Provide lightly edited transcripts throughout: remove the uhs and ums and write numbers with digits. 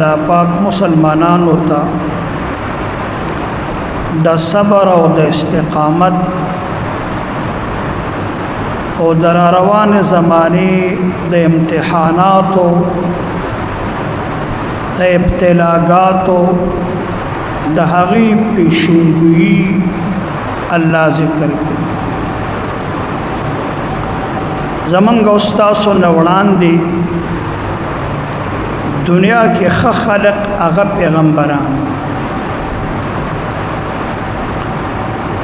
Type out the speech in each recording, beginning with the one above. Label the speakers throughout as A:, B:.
A: الله پاک مسلمانانو ته د صبر او د استقامت او در روان زمانه د امتحاناتو د ابتلاګاتو د هغې پیشنګویي الله ذکر کوي. زمونږ او ستاسو نه وړاندې دنیا کې ښه خلق هغه پیغمبران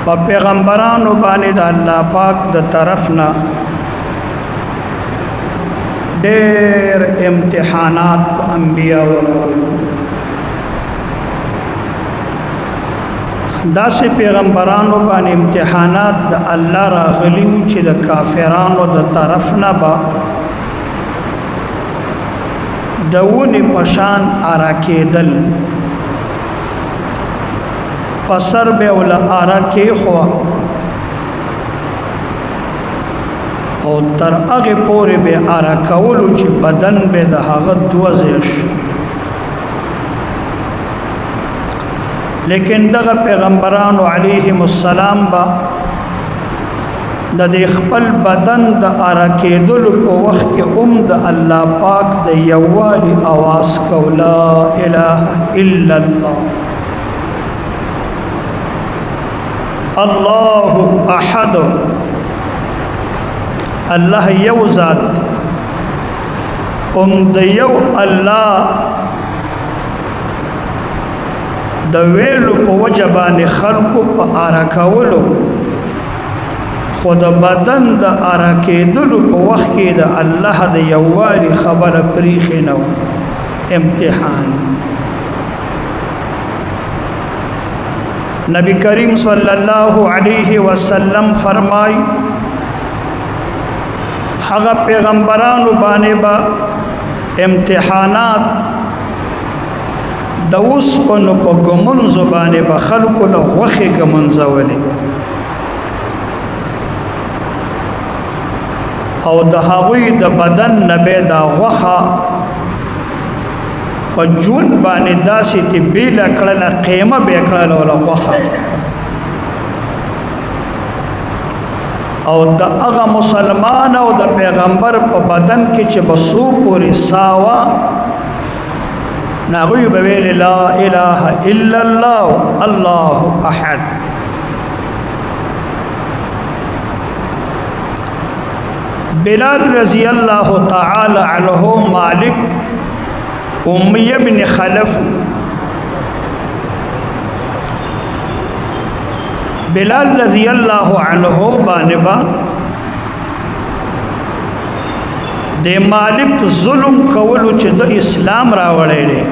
A: په پیغمبرانو باندې د الله پاک د طرف نه ډېر امتحانات په انبیاء داسې پیغمبرانو باندې امتحانات د الله راغلي چې د کافرانو د طرف نه به دونی پشان آرا کېدل پسر به ولا آرا کې خو او تر هغه پورې به آرا کولو چې بدن به د هغه دوزش. لیکن دغه پیغمبرانو علیهم السلام با د خپل بدن د آرا کېدلو په وخت کې د الله پاک د یووالي اواز کو لا اله الا الله الله احد الله یو ذات د یو الله د ویلو په وجبانه خلقو په آرا کولو خود بدن د آرا کېدلو په وخت کې د الله د یووالي خبره پریښې نه امتحان. نبی کریم صلی الله علیه وسلم فرمای هغه پیغمبرانو باندې با امتحانات د اوسپنو په ګمنځو باندې به خلکو له غوښې ګمنځولې او د هغوی د بدن نه به دا غوښه په جون باندې داسې تبیله کړله قیمه به یې کړله وله غوښه او د هغه مسلمان او د پیغمبر په بدن کې چې به څو پورې ساه وه نو هغوی به ویلې لا اله الا الله الله احد. بلال رضی اللہ تعالی عنہ مالک امیہ بن خلف بلال رضی اللہ عنہ بانبا دے مالک ظلم کولو چې د اسلام راوړی دی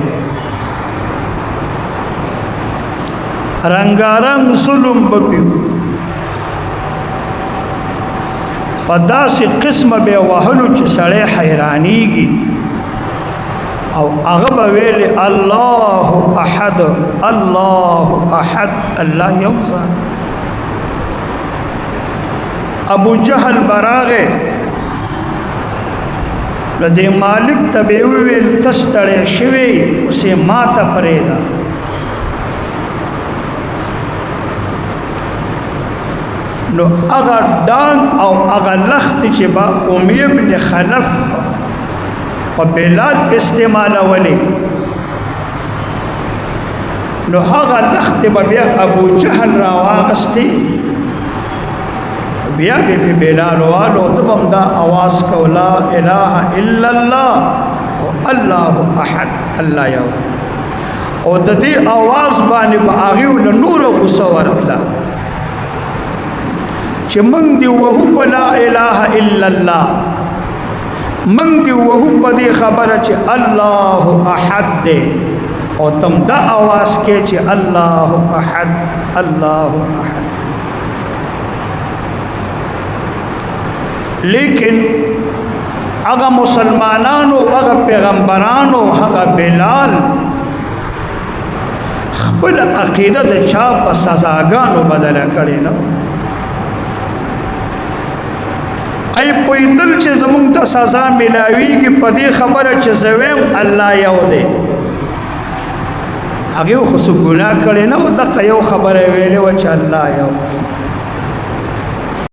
A: رنگارنگ ظلم بپیو په داسې قسمه به وهلو چې سړی حیرانیږي او هغه به ویلې الله احد الله احد الله یو ذات. ابو جهل براغه د مالک ته به ویل تستړی شوی اوسې ماته پرېږده نو اغا ډانګ او اغا لخت چې با امیہ بن خلف په بلال استعمالولی نو هغه لخت به بیا ابو جهل راواغستی بیا به بلال والو دبم دا آواز کو لا اله الا الله او الله احد الله یو او د دې آواز باندې به هغې له نوره غوسه ورتله چې منگ دی وہو پا لا الہ الا اللہ منگ دی وہو پا دی خبر چی اللہ احد دے او تم دا آواز کے چی اللہ احد اللہ احد. لیکن اگا مسلمانانو اگا پیغمبرانو اگا بلال خپل عقیدہ دا چا پا سزاگانو بدل کردی نو ای پویدل چې زمونږ ته سزا ملاویږي په دې خبره چې زویم الله یو دی هغه خو څه ګناه کړي نه او دغه یو خبره ویلې و چې الله یو